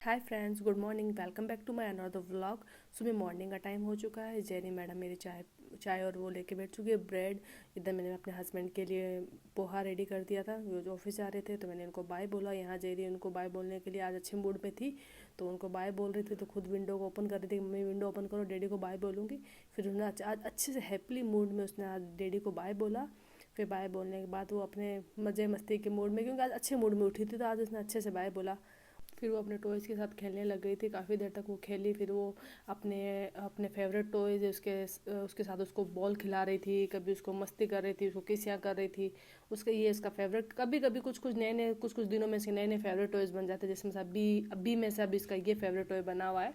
Hi friends, good morning. Welcome back to my another vlog. सुबह morning का time हो चुका है। जेरी मैडम मेरी चाय चाय और वो लेके बैठ चुकी है, ब्रेड। इधर मैंने अपने हस्बैंड के लिए पोहा रेडी कर दिया था। वो जो ऑफिस जा रहे थे तो मैंने उनको बाय बोला। यहाँ जेरी उनको बाय बोलने के लिए आज अच्छे मूड में थी, तो उनको बाय बोल रही थी, तो खुद विंडो को ओपन कर रही थी। मम्मी विंडो ओपन करो, डैडी को बाय बोलूँगी। फिर उन्होंने आज अच्छे से हैप्पली मूड में उसने आज डैडी को बाय बोला। फिर बाय बोलने के बाद वो अपने मज़े मस्ती के मूड में, क्योंकि आज अच्छे मूड में उठी थी, तो आज उसने अच्छे से बाय बोला। फिर वो अपने टॉयज़ के साथ खेलने लग गई थी। काफ़ी देर तक वो खेली। फिर वो अपने अपने फेवरेट टॉयज़ उसके साथ उसको बॉल खिला रही थी, कभी उसको मस्ती कर रही थी, उसको किसियाँ कर रही थी। उसका ये इसका फेवरेट, कभी कभी कुछ कुछ नए नए कुछ कुछ दिनों में इसके नए नए फेवरेट टॉयज़ बन जाते हैं। जिसमें से अभी अभी में से अभी इसका ये फेवरेट टॉय बना हुआ है,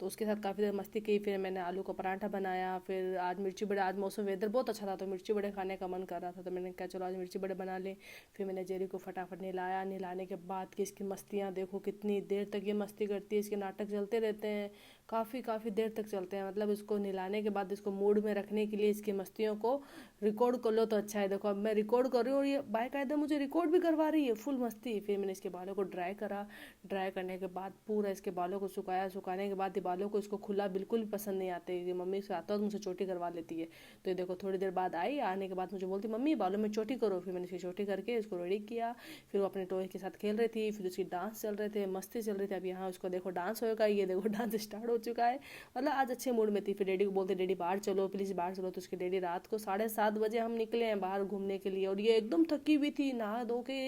तो उसके साथ काफ़ी देर मस्ती की। फिर मैंने आलू का पराठा बनाया। फिर आज मिर्ची बड़े, आज मौसम वेदर बहुत अच्छा था तो मिर्ची बड़े खाने का मन कर रहा था, तो मैंने कहा चलो आज मिर्ची बड़े बना लें। फिर मैंने जेरी को फटाफट नहलाया। नहलाने के बाद की इसकी मस्तियाँ देखो, कितनी देर तक ये मस्ती करती है। इसके नाटक चलते रहते हैं, काफ़ी काफ़ी देर तक चलते हैं। मतलब इसको नहलाने के बाद इसको मूड में रखने के लिए इसकी मस्तियों को रिकॉर्ड कर लो तो अच्छा है। देखो अब मैं रिकॉर्ड कर रही हूँ और ये बाकायदा मुझे रिकॉर्ड भी करवा रही है, फुल मस्ती। फिर मैंने इसके बालों को ड्राई करा। ड्राई करने के बाद पूरा इसके बालों को सुखाया। सुखाने के बाद ये बालों को इसको खुला बिल्कुल भी पसंद नहीं आते। ये मम्मी से आता है तो मुझे चोटी करवा लेती है। तो ये देखो थोड़ी देर बाद आई, आने के बाद मुझे बोलती मम्मी बालों में चोटी करो। फिर मैंने इसकी चोटी करके इसको रेडी किया। फिर वो अपने टॉय के साथ खेल रही थी। फिर उसकी डांस चल रहे थे, मस्ती चल रही थी। अब यहाँ उसको देखो डांस होगा, ये देखो डांस स्टार्ट हो चुका है। मतलब आज अच्छे मूड में थी। फिर डैडी को बोलते डैडी बाहर चलो, प्लीज़ बाहर चलो। तो उसके डैडी रात को 7:30 बजे हम निकले हैं बाहर घूमने के लिए। और ये एकदम थकी हुई थी, नहा धो के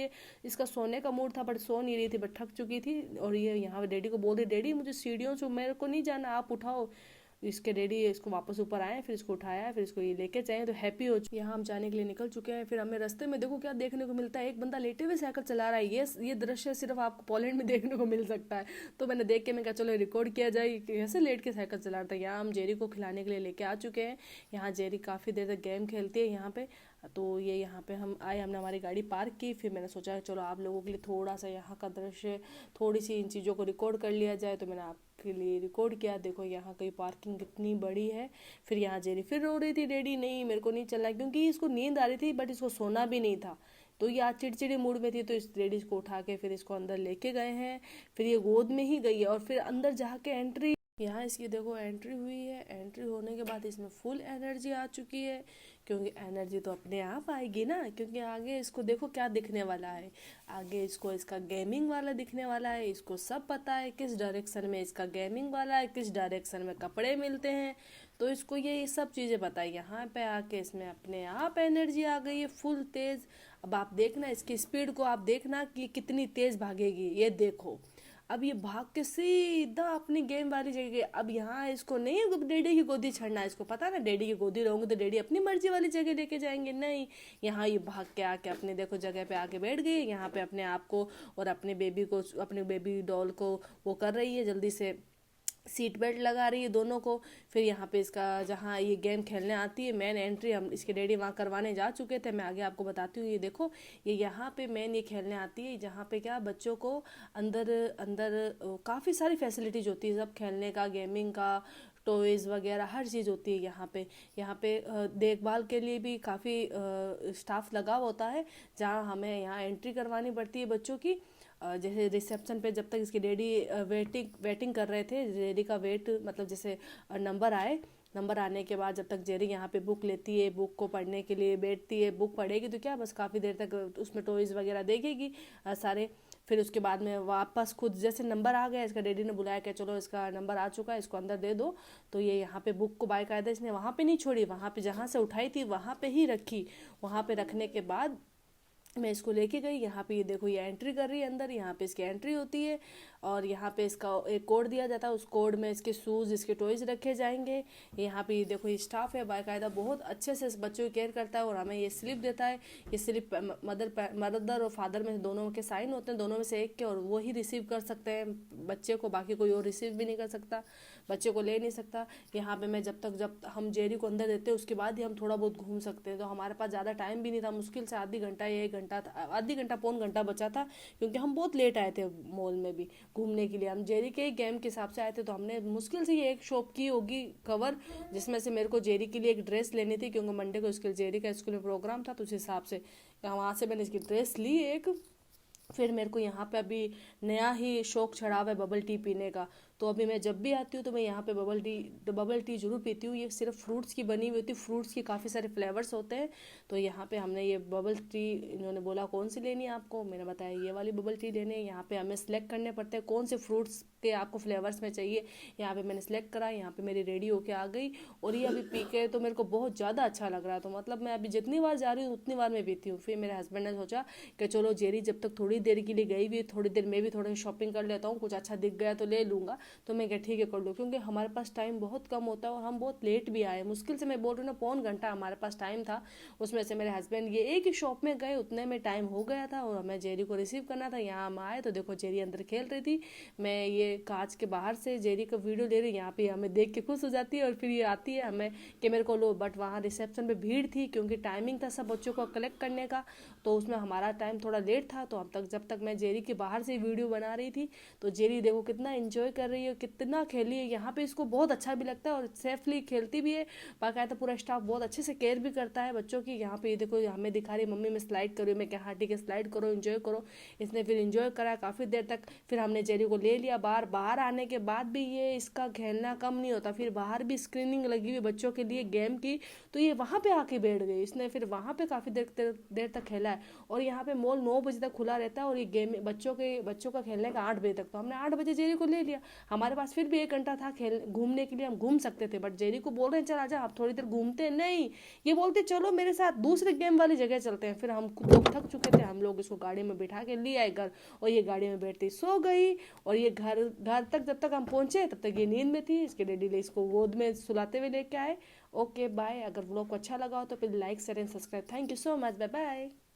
इसका सोने का मूड था बट सो नहीं रही थी, बट थक चुकी थी। और ये यहाँ डैडी को बोल रही डैडी मुझे सीढ़ियों से मेरे को नहीं जाना, आप उठाओ। इसके डैडी इसको वापस ऊपर आए, फिर इसको उठाया, फिर इसको ये लेके जाए तो हैप्पी हो चुकी। यहाँ हम जाने के लिए निकल चुके हैं। फिर हमें रास्ते में देखो क्या देखने को मिलता है, एक बंदा लेटे हुए साइकिल चला रहा है। ये दृश्य सिर्फ आपको पोलैंड में देखने को मिल सकता है। तो मैंने देख के मैं कहा चलो रिकॉर्ड किया जाए कैसे लेट के साइकिल चला रहा था। यहाँ हम जेरी को खिलाने के लिए लेके आ चुके हैं। यहाँ जेरी काफ़ी देर तक गेम खेलती है यहाँ पे। तो ये यहाँ पे हम आए, हमने हमारी गाड़ी पार्क की। फिर मैंने सोचा चलो आप लोगों के लिए थोड़ा सा यहाँ का दृश्य, थोड़ी सी इन चीज़ों को रिकॉर्ड कर लिया जाए। तो मैंने आपके लिए रिकॉर्ड किया। देखो यहाँ की पार्किंग कितनी बड़ी है। फिर यहाँ जेरी फिर रो रही थी डैडी नहीं मेरे को नहीं चलना, क्योंकि इसको नींद आ रही थी बट इसको सोना भी नहीं था। तो ये आज चिड़चिड़ी मूड में थी, तो इस लेडीज को उठा के फिर इसको अंदर लेके गए हैं। फिर ये गोद में ही गई है और फिर अंदर जाके एंट्री, यहाँ इसकी देखो एंट्री हुई है। एंट्री होने के बाद इसमें फुल एनर्जी आ चुकी है, क्योंकि एनर्जी तो अपने आप आएगी ना, क्योंकि आगे इसको देखो क्या दिखने वाला है। आगे इसको इसका गेमिंग वाला दिखने वाला है। इसको सब पता है किस डायरेक्शन में इसका गेमिंग वाला है, किस डायरेक्शन में कपड़े मिलते हैं। तो इसको ये सब चीज़ें पता है। यहाँ पे आके इसमें अपने आप एनर्जी आ गई है फुल तेज़। अब आप देखना इसकी स्पीड को, आप देखना कि कितनी तेज़ भागेगी। ये देखो अब ये भाग के सीधा अपनी गेम वाली जगह गई। अब यहाँ इसको नहीं डैडी की गोदी छड़ना है। इसको पता है ना डैडी की गोदी रहूंगी तो डैडी अपनी मर्जी वाली जगह लेके जाएंगे। नहीं, यहाँ ये भाग के आके अपने देखो जगह पे आके बैठ गई। यहाँ पे अपने आप को और अपने बेबी को, अपने बेबी डॉल को वो कर रही है, जल्दी से सीट बेल्ट लगा रही है दोनों को। फिर यहाँ पे इसका जहाँ ये गेम खेलने आती है मेन एंट्री, हम इसके डैडी वहाँ करवाने जा चुके थे। मैं आगे आपको बताती हूँ। ये देखो ये यहाँ पे मेन ये खेलने आती है, जहाँ पे क्या बच्चों को अंदर अंदर काफ़ी सारी फैसिलिटीज होती है, सब खेलने का, गेमिंग का, टॉयज़ वगैरह हर चीज़ होती है यहाँ पे। यहाँ पे देखभाल के लिए भी काफ़ी स्टाफ लगा हुआ होता है, जहाँ हमें यहाँ एंट्री करवानी पड़ती है बच्चों की। जैसे रिसेप्शन पे जब तक इसके डैडी वेटिंग वेटिंग कर रहे थे, डैडी का वेट मतलब जैसे नंबर आए, नंबर आने के बाद जब तक जेरी यहाँ पे बुक लेती है, बुक को पढ़ने के लिए बैठती है, बुक पढ़ेगी तो क्या बस काफ़ी देर तक उसमें टॉयज़ वगैरह देखेगी सारे। फिर उसके बाद में वापस खुद जैसे नंबर आ गया, इसका डैडी ने बुलाया कि चलो इसका नंबर आ चुका है, इसको अंदर दे दो। तो ये यहाँ पे बुक को बाकायदा इसने वहाँ पे नहीं छोड़ी, वहाँ पे जहाँ से उठाई थी वहाँ पे ही रखी। वहाँ पे रखने के बाद मैं इसको लेके गई। यहाँ पे ये देखो ये एंट्री कर रही है अंदर, यहाँ पे इसकी एंट्री होती है। और यहाँ पे इसका एक कोड दिया जाता है, उस कोड में इसके शूज़, इसके टॉयज़ रखे जाएंगे। यहाँ पे ये देखो ये स्टाफ है बाकायदा, बहुत अच्छे से इस बच्चों की केयर करता है और हमें ये स्लिप देता है। ये स्लिप मदर और फादर में दोनों के साइन होते हैं, दोनों में से एक के, और वो ही रिसीव कर सकते हैं बच्चे को, बाकी कोई और रिसीव भी नहीं कर सकता, बच्चे को ले नहीं सकता। यहाँ पे मैं जब हम जेरी को अंदर देते हैं उसके बाद ही हम थोड़ा बहुत घूम सकते हैं। तो हमारे पास ज़्यादा टाइम भी नहीं था, मुश्किल से आधी घंटा या 1 घंटा, आधी घंटा पौन घंटा बचा था, क्योंकि हम बहुत लेट आए थे मॉल में भी घूमने के लिए। हम जेरी के गेम के हिसाब से आए थे, तो हमने मुश्किल से ये एक शॉप की होगी कवर, जिसमें से मेरे को जेरी के लिए एक ड्रेस लेनी थी, क्योंकि मंडे को जेरी का स्कूल में प्रोग्राम था, तो उस हिसाब से वहाँ से मैंने इसकी ड्रेस ली एक। फिर मेरे को यहाँ पे अभी नया ही शौक चढ़ा हुआ है बबल टी पीने का। तो अभी मैं जब भी आती हूँ तो मैं यहाँ पे बबल टी जरूर पीती हूँ। ये सिर्फ फ्रूट्स की बनी हुई होती है, फ्रूट्स की काफ़ी सारे फ्लेवर्स होते हैं। तो यहाँ पे हमने ये बबल टी, इन्होंने बोला कौन सी लेनी है आपको, मैंने बताया ये वाली बबल टी लेनी है। यहाँ पे हमें सेलेक्ट करने पड़ते हैं कौन से फ्रूट्स के आपको फ्लेवर्स में चाहिए। यहाँ पे मैंने सेलेक्ट करा, यहाँ पे मेरी रेडी होके आ गई और ये अभी पी के तो मेरे को बहुत ज़्यादा अच्छा लग रहा है। तो मतलब मैं अभी जितनी बार जा रही हूँ उतनी बार मैं पीती हूँ। फिर मेरे हस्बैंड ने सोचा कि चलो जेरी जब तक थोड़ी देर के लिए गई हुई, थोड़ी देर मैं भी थोड़ी शॉपिंग कर लेता हूँ, कुछ अच्छा दिख गया तो ले लूँगा। तो मैं क्या ठीक है कर लूँ, क्योंकि हमारे पास टाइम बहुत कम होता है और हम बहुत लेट भी आए। मुश्किल से मैं बोल रही हूँ ना, पौन घंटा हमारे पास टाइम था। उसमें से मेरे हस्बैंड ये एक ही शॉप में गए, उतने में टाइम हो गया था और हमें जेरी को रिसीव करना था। यहाँ हम आए तो देखो जेरी अंदर खेल रही थी। मैं ये कांच के बाहर से जेरी का वीडियो ले रही हूँ, यहाँ पे हमें देख के खुश हो जाती है और फिर ये आती है हमें कि मेरे को लो। बट वहाँ रिसेप्शन पे भीड़ थी क्योंकि टाइमिंग था सब बच्चों को कलेक्ट करने का, तो उसमें हमारा टाइम थोड़ा लेट था। तो अब तक जब तक मैं जेरी के बाहर से वीडियो बना रही थी तो जेरी देखो कितना एंजॉय कर रही है, कितना खेली है। यहाँ पे इसको बहुत अच्छा भी लगता है और सेफली खेलती भी है। बाकायदा पूरा स्टाफ बहुत अच्छे से केयर भी करता है बच्चों की। यहाँ पे ये देखो हमें दिखा रही है मम्मी मैं स्लाइड करूँ, मैं क्या हाँ ठीक है स्लाइड करो एंजॉय करो। इसने फिर एंजॉय करा काफ़ी देर तक। फिर हमने जेरी को ले लिया बाहर। बाहर आने के बाद भी ये इसका खेलना कम नहीं होता। फिर बाहर भी स्क्रीनिंग लगी हुई बच्चों के लिए गेम की, तो ये वहाँ पे आके बैठ गई। इसने फिर वहाँ पे काफ़ी देर तक खेला है। और यहाँ पे मॉल 9 बजे तक खुला रहता है और ये गेम बच्चों का खेलने का 8 बजे तक। तो हमने 8 बजे जेरी को ले लिया। हमारे पास फिर भी 1 घंटा था खेल घूमने के लिए, हम घूम सकते थे। बट जेरी को बोल रहे हैं चल आजा आप थोड़ी देर घूमते हैं, नहीं ये बोलते चलो मेरे साथ दूसरे गेम वाली जगह चलते हैं। फिर हम खुद लोग थक चुके थे, हम लोग इसको गाड़ी में बैठा के ले आए घर और ये गाड़ी में बैठते ही सो गई। और ये घर घर तक जब तक हम पहुंचे तब तक ये नींद में थी। इसके डैडी ने इसको गोद में सुलाते हुए लेके आए। Okay bye. अगर व्लॉग को अच्छा लगा हो तो फिर like share and subscribe. Thank you so much, bye bye.